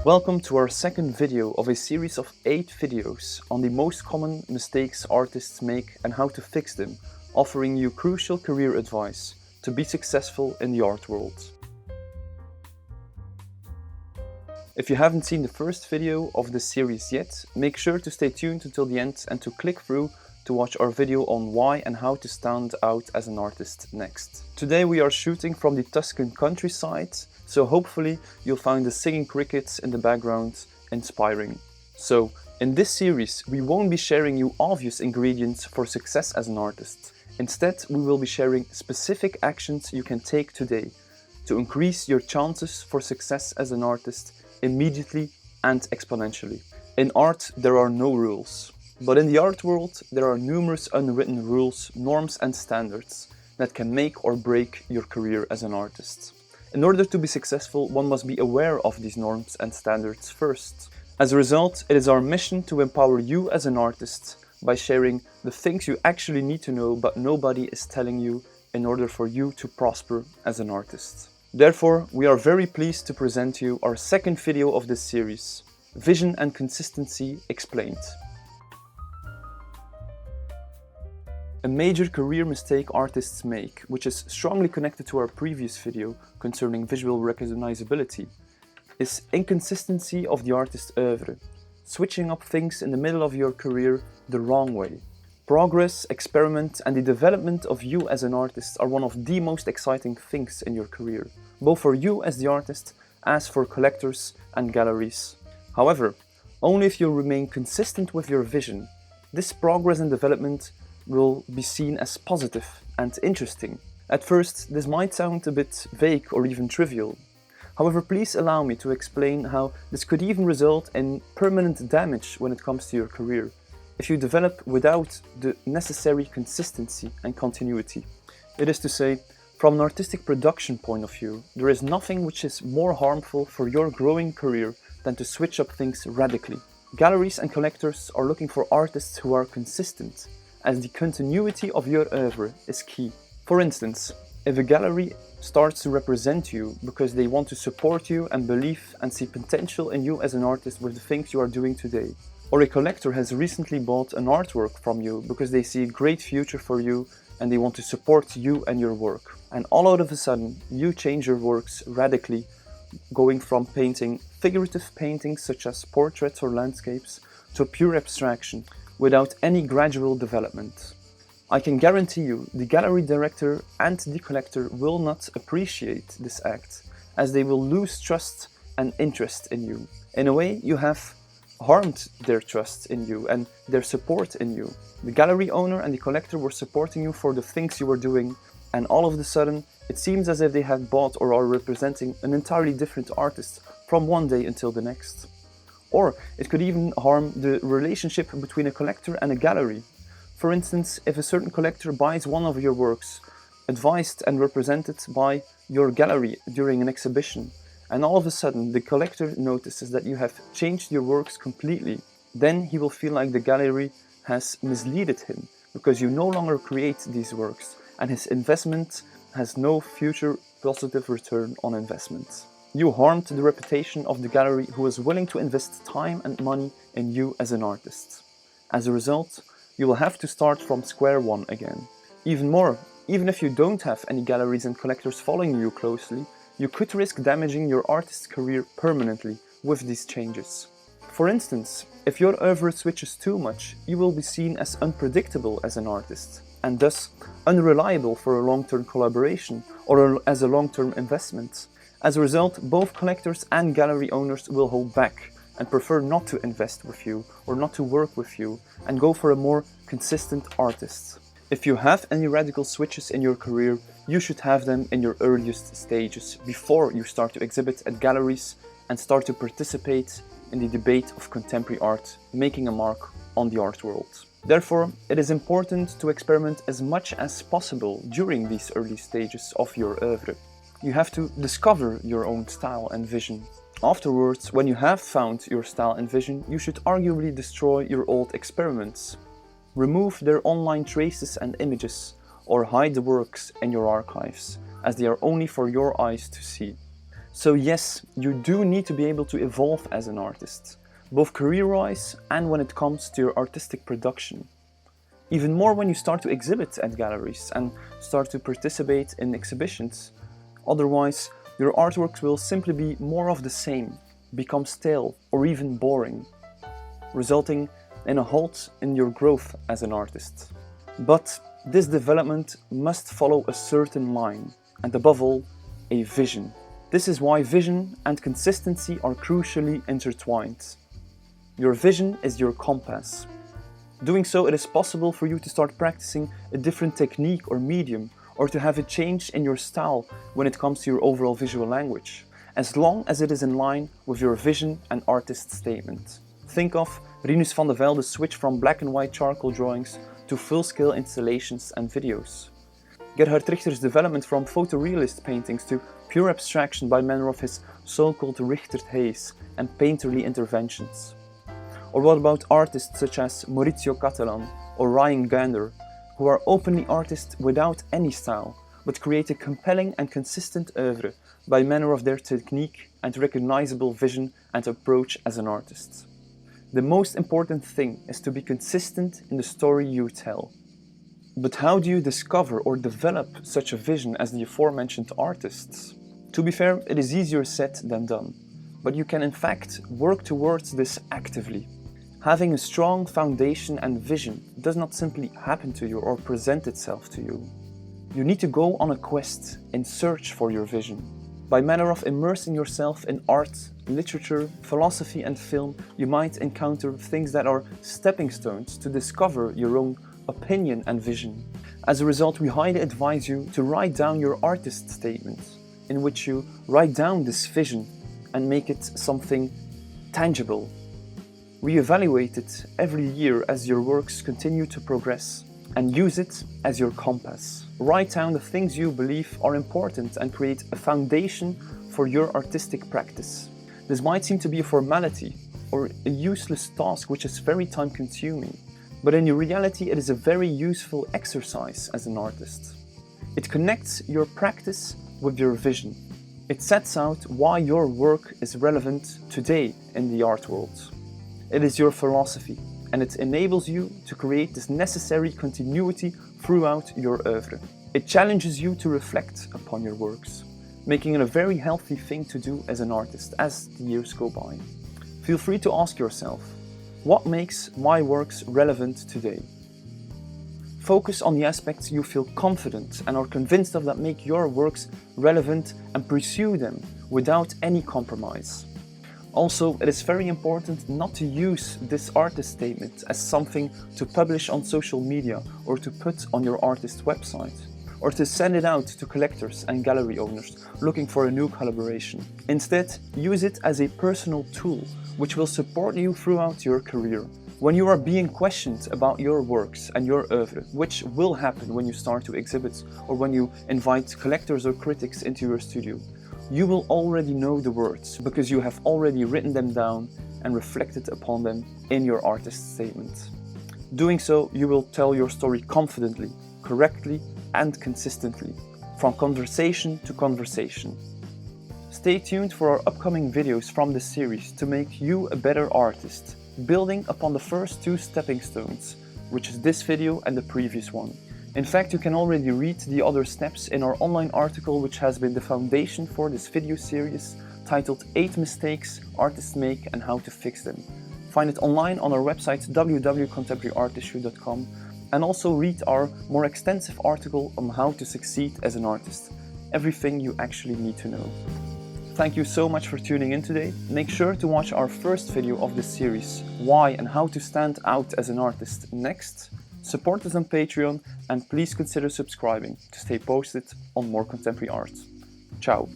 Welcome to our second video of a series of 8 videos on the most common mistakes artists make and how to fix them, offering you crucial career advice to be successful in the art world. If you haven't seen the first video of this series yet, make sure to stay tuned until the end and to click through to watch our video on why and how to stand out as an artist next. Today we are shooting from the Tuscan countryside, so hopefully you'll find the singing crickets in the background inspiring. So in this series we won't be sharing you obvious ingredients for success as an artist. Instead we will be sharing specific actions you can take today to increase your chances for success as an artist immediately and exponentially. In art there are no rules. But in the art world, there are numerous unwritten rules, norms and standards that can make or break your career as an artist. In order to be successful, one must be aware of these norms and standards first. As a result, it is our mission to empower you as an artist by sharing the things you actually need to know but nobody is telling you in order for you to prosper as an artist. Therefore, we are very pleased to present you our second video of this series, Vision and Consistency Explained. A major career mistake artists make, which is strongly connected to our previous video concerning visual recognizability, is inconsistency of the artist's oeuvre, switching up things in the middle of your career the wrong way. Progress, experiment and the development of you as an artist are one of the most exciting things in your career, both for you as the artist as for collectors and galleries. However, only if you remain consistent with your vision, this progress and development will be seen as positive and interesting. At first, this might sound a bit vague or even trivial. However, please allow me to explain how this could even result in permanent damage when it comes to your career, if you develop without the necessary consistency and continuity. It is to say, from an artistic production point of view, there is nothing which is more harmful for your growing career than to switch up things radically. Galleries and collectors are looking for artists who are consistent, as the continuity of your oeuvre is key. For instance, if a gallery starts to represent you because they want to support you and believe and see potential in you as an artist with the things you are doing today, or a collector has recently bought an artwork from you because they see a great future for you and they want to support you and your work, and all out of a sudden you change your works radically, going from painting figurative paintings such as portraits or landscapes to pure abstraction, without any gradual development. I can guarantee you the gallery director and the collector will not appreciate this act, as they will lose trust and interest in you. In a way, you have harmed their trust in you and their support in you. The gallery owner and the collector were supporting you for the things you were doing, and all of a sudden it seems as if they had bought or are representing an entirely different artist from one day until the next. Or it could even harm the relationship between a collector and a gallery. For instance, if a certain collector buys one of your works, advised and represented by your gallery during an exhibition, and all of a sudden the collector notices that you have changed your works completely, then he will feel like the gallery has misleaded him, because you no longer create these works, and his investment has no future positive return on investment. You harmed the reputation of the gallery who was willing to invest time and money in you as an artist. As a result, you will have to start from square one again. Even more, even if you don't have any galleries and collectors following you closely, you could risk damaging your artist's career permanently with these changes. For instance, if your oeuvre switches too much, you will be seen as unpredictable as an artist, and thus unreliable for a long-term collaboration or as a long-term investment. As a result, both collectors and gallery owners will hold back and prefer not to invest with you or not to work with you and go for a more consistent artist. If you have any radical switches in your career, you should have them in your earliest stages before you start to exhibit at galleries and start to participate in the debate of contemporary art, making a mark on the art world. Therefore, it is important to experiment as much as possible during these early stages of your oeuvre. You have to discover your own style and vision. Afterwards, when you have found your style and vision, you should arguably destroy your old experiments. Remove their online traces and images, or hide the works in your archives, as they are only for your eyes to see. So yes, you do need to be able to evolve as an artist, both career-wise and when it comes to your artistic production. Even more when you start to exhibit at galleries and start to participate in exhibitions. Otherwise, your artworks will simply be more of the same, become stale or even boring, resulting in a halt in your growth as an artist. But this development must follow a certain line, and above all, a vision. This is why vision and consistency are crucially intertwined. Your vision is your compass. Doing so, it is possible for you to start practicing a different technique or medium, or to have a change in your style when it comes to your overall visual language, as long as it is in line with your vision and artist statement. Think of Rinus van der Velde's switch from black and white charcoal drawings to full-scale installations and videos. Gerhard Richter's development from photorealist paintings to pure abstraction by manner of his so-called Richterd haze and painterly interventions. Or what about artists such as Maurizio Cattelan or Ryan Gander, who are openly artists without any style, but create a compelling and consistent oeuvre by manner of their technique and recognizable vision and approach as an artist. The most important thing is to be consistent in the story you tell. But how do you discover or develop such a vision as the aforementioned artists? To be fair, it is easier said than done, but you can in fact work towards this actively. Having a strong foundation and vision does not simply happen to you or present itself to you. You need to go on a quest in search for your vision. By manner of immersing yourself in art, literature, philosophy and film, you might encounter things that are stepping stones to discover your own opinion and vision. As a result, we highly advise you to write down your artist statement, in which you write down this vision and make it something tangible. Reevaluate it every year as your works continue to progress, and use it as your compass. Write down the things you believe are important and create a foundation for your artistic practice. This might seem to be a formality or a useless task which is very time-consuming, but in reality it is a very useful exercise as an artist. It connects your practice with your vision. It sets out why your work is relevant today in the art world. It is your philosophy, and it enables you to create this necessary continuity throughout your oeuvre. It challenges you to reflect upon your works, making it a very healthy thing to do as an artist as the years go by. Feel free to ask yourself, what makes my works relevant today? Focus on the aspects you feel confident and are convinced of that make your works relevant and pursue them without any compromise. Also, it is very important not to use this artist statement as something to publish on social media or to put on your artist website, or to send it out to collectors and gallery owners looking for a new collaboration. Instead, use it as a personal tool which will support you throughout your career. When you are being questioned about your works and your oeuvre, which will happen when you start to exhibit or when you invite collectors or critics into your studio, you will already know the words because you have already written them down and reflected upon them in your artist statement. Doing so, you will tell your story confidently, correctly and consistently, from conversation to conversation. Stay tuned for our upcoming videos from this series to make you a better artist, building upon the first two stepping stones, which is this video and the previous one. In fact, you can already read the other steps in our online article, which has been the foundation for this video series, titled 8 Mistakes Artists Make and How to Fix Them. Find it online on our website www.contemporaryartissue.com, and also read our more extensive article on how to succeed as an artist. Everything you actually need to know. Thank you so much for tuning in today. Make sure to watch our first video of this series, Why and How to Stand Out as an Artist, next. Support us on Patreon and please consider subscribing to stay posted on more contemporary art. Ciao!